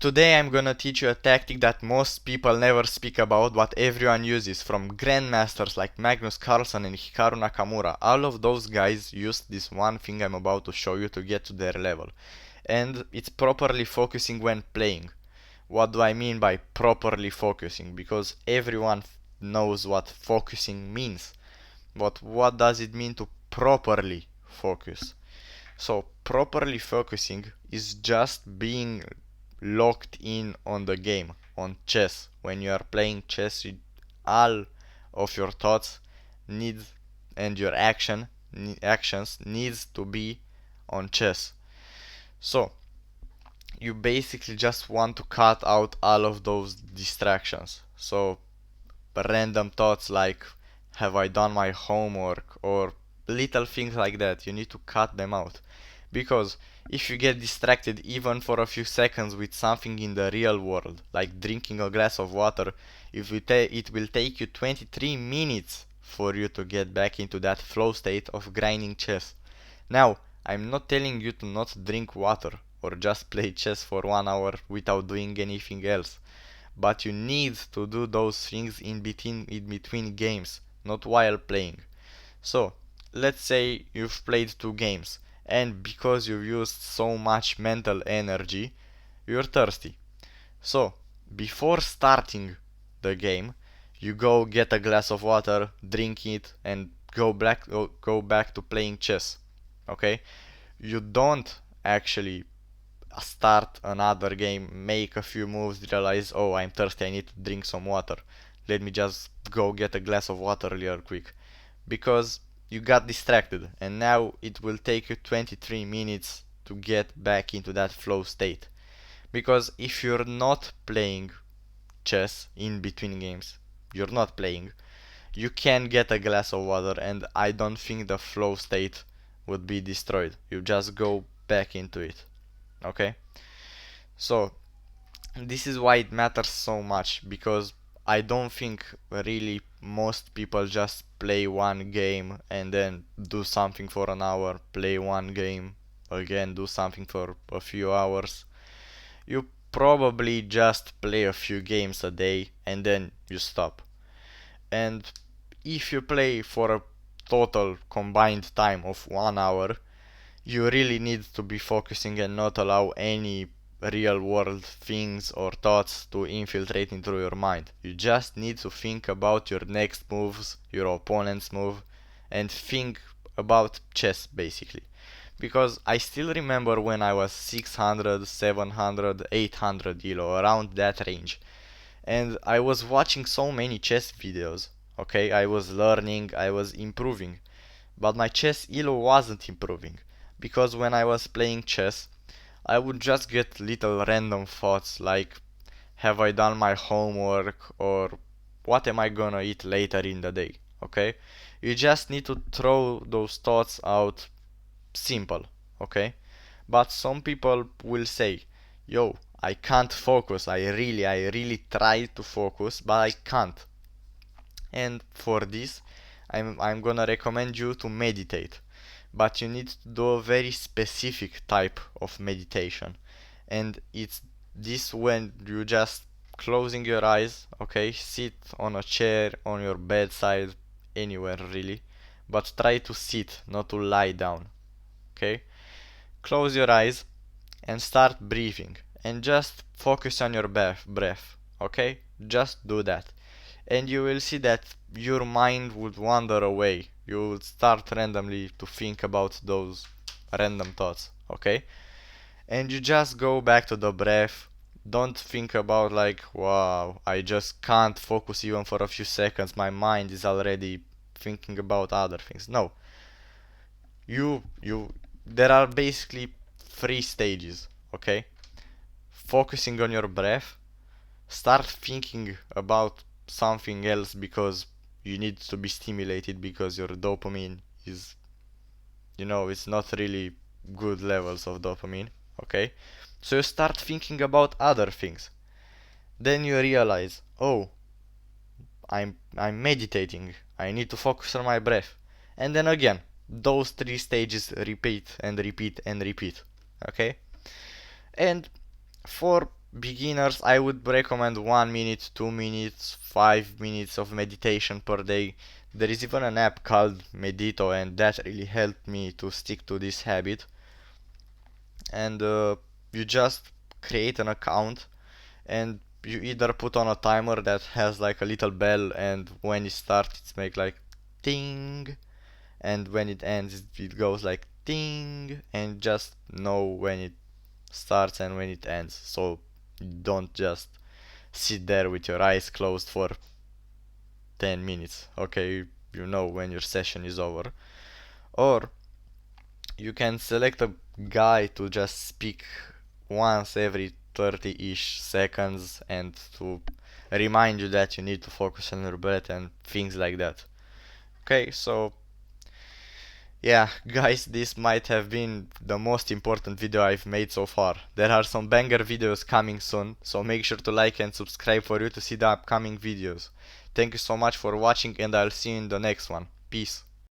Today I'm gonna teach you a tactic that most people never speak about but everyone uses, from grandmasters like Magnus Carlsen and Hikaru Nakamura. All of those guys use this one thing I'm about to show you to get to their level. And it's properly focusing when playing. What do I mean by properly focusing? Because everyone knows what focusing means. But what does it mean to properly focus? So properly focusing is just being locked in on the game, on chess. When you are playing chess, all of your thoughts need and your actions needs to be on chess. So you basically just want to cut out all of those distractions. So random thoughts like, have I done my homework, or little things like that, you need to cut them out. Because if you get distracted even for a few seconds with something in the real world, like drinking a glass of water, it will take you 23 minutes for you to get back into that flow state of grinding chess. Now, I'm not telling you to not drink water or just play chess for 1 hour without doing anything else. But you need to do those things in between games, not while playing. So, let's say you've played 2 games, and because you've used so much mental energy, you're thirsty. So, before starting the game, you go get a glass of water, drink it, and go back to playing chess. Okay? You don't actually start another game, make a few moves, realize, oh, I'm thirsty, I need to drink some water. Let me just go get a glass of water real quick. Because you got distracted, and now it will take you 23 minutes to get back into that flow state. Because if you're not playing chess in between games, you're not playing, you can get a glass of water, and I don't think the flow state would be destroyed. You just go back into it. Okay? So, this is why it matters so much, because I don't think really most people just play one game and then do something for an hour, play one game, again do something for a few hours. You probably just play a few games a day and then you stop. And if you play for a total combined time of 1 hour, you really need to be focusing and not allow any real world things or thoughts to infiltrate into your mind. You just need to think about your next moves, your opponent's move, and think about chess basically. Because I still remember when I was 600, 700, 800 elo, around that range. And I was watching so many chess videos. Okay, I was learning, I was improving. But my chess elo wasn't improving. Because when I was playing chess, I would just get little random thoughts like, have I done my homework, or what am I gonna eat later in the day? Okay? You just need to throw those thoughts out simple, okay? But some people will say, yo, I can't focus. I really try to focus, but I can't. And for this, I'm gonna recommend you to meditate. But you need to do a very specific type of meditation. And it's this when you just closing your eyes, okay? Sit on a chair, on your bedside, anywhere really. But try to sit, not to lie down, okay? Close your eyes and start breathing. And just focus on your breath, okay? Just do that, and you will see that your mind would wander away. You would start randomly to think about those random thoughts, okay? And you just go back to the breath. Don't think about like, wow, I just can't focus even for a few seconds. My mind is already thinking about other things. No. There are basically 3 stages, okay? Focusing on your breath, start thinking about something else because you need to be stimulated because your dopamine is, it's not really good levels of dopamine, okay? So you start thinking about other things. Then you realize, oh, I'm meditating. I need to focus on my breath. And then again, those 3 stages repeat and repeat and repeat, okay? And for beginners, I would recommend 1 minute, 2 minutes, 5 minutes of meditation per day. There is even an app called Medito, and that really helped me to stick to this habit. And you just create an account, and you either put on a timer that has like a little bell, and when it starts it's make like ting, and when it ends it goes like ting, and just know when it starts and when it ends, so you don't just sit there with your eyes closed for 10 minutes. Okay, you know when your session is over. Or you can select a guy to just speak once every 30-ish seconds and to remind you that you need to focus on your breath and things like that. Okay, so yeah, guys, this might have been the most important video I've made so far. There are some banger videos coming soon, so make sure to like and subscribe for you to see the upcoming videos. Thank you so much for watching, and I'll see you in the next one. Peace.